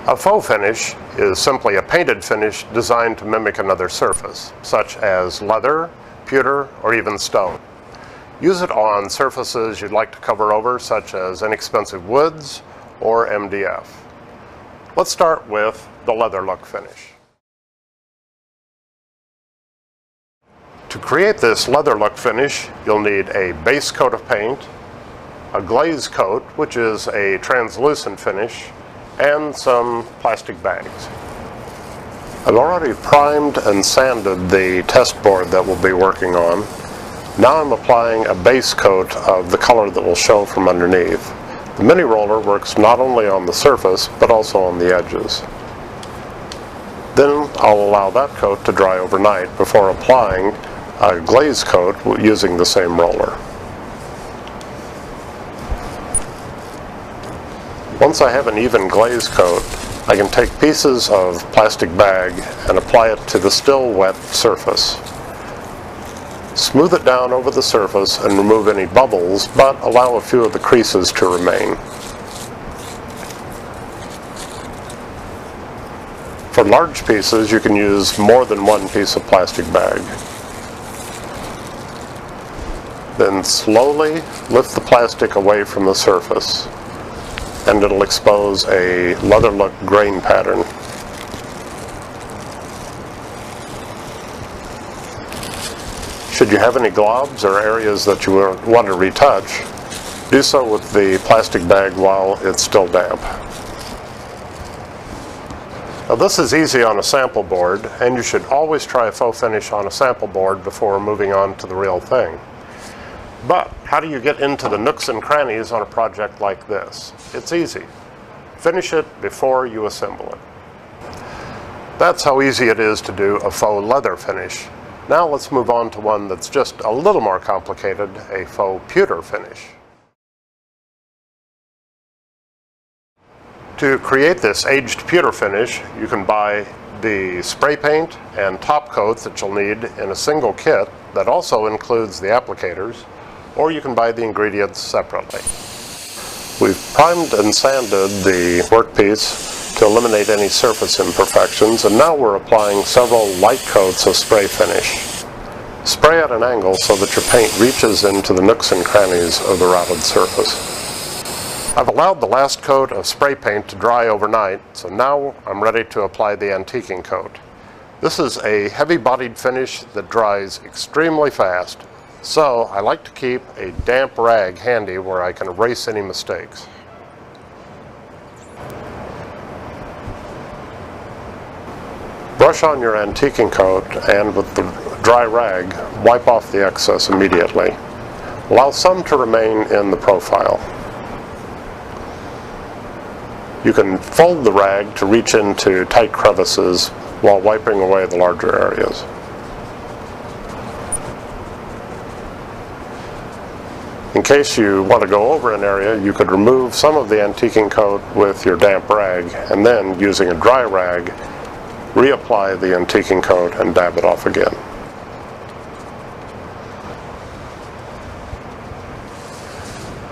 A faux finish is simply a painted finish designed to mimic another surface, such as leather, pewter, or even stone. Use it on surfaces you'd like to cover over, such as inexpensive woods or MDF. Let's start with the leather look finish. To create this leather look finish, you'll need a base coat of paint, a glaze coat, which is a translucent finish, and some plastic bags. I've already primed and sanded the test board that we'll be working on. Now I'm applying a base coat of the color that will show from underneath. The mini roller works not only on the surface, but also on the edges. Then I'll allow that coat to dry overnight before applying a glaze coat using the same roller. Once I have an even glaze coat, I can take pieces of plastic bag and apply it to the still wet surface. Smooth it down over the surface and remove any bubbles, but allow a few of the creases to remain. For large pieces, you can use more than one piece of plastic bag. Then slowly lift the plastic away from the surface, and it'll expose a leather look grain pattern. Should you have any globs or areas that you want to retouch, do so with the plastic bag while it's still damp. Now this is easy on a sample board, and you should always try a faux finish on a sample board before moving on to the real thing. But how do you get into the nooks and crannies on a project like this? It's easy. Finish it before you assemble it. That's how easy it is to do a faux leather finish. Now let's move on to one that's just a little more complicated, a faux pewter finish. To create this aged pewter finish, you can buy the spray paint and top coats that you'll need in a single kit that also includes the applicators, or you can buy the ingredients separately. We've primed and sanded the workpiece to eliminate any surface imperfections, and now we're applying several light coats of spray finish. Spray at an angle so that your paint reaches into the nooks and crannies of the routed surface. I've allowed the last coat of spray paint to dry overnight, so now I'm ready to apply the antiquing coat. This is a heavy-bodied finish that dries extremely fast, so I like to keep a damp rag handy where I can erase any mistakes. Brush on your antiquing coat, and with the dry rag, wipe off the excess immediately. Allow some to remain in the profile. You can fold the rag to reach into tight crevices while wiping away the larger areas. In case you want to go over an area, you could remove some of the antiquing coat with your damp rag, and then, using a dry rag, reapply the antiquing coat and dab it off again.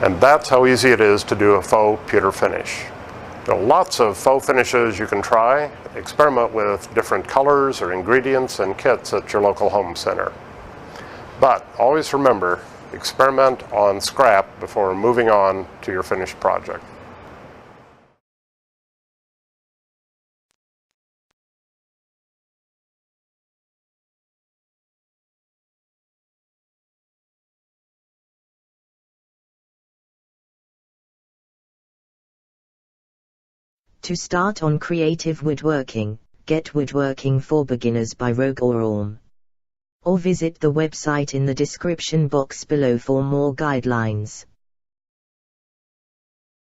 And that's how easy it is to do a faux pewter finish. There are lots of faux finishes you can try. Experiment with different colors or ingredients and kits at your local home center. But always remember, experiment on scrap before moving on to your finished project. To start on creative woodworking, get Woodworking for Beginners by Rogue or Orm. Or visit the website in the description box below for more guidelines.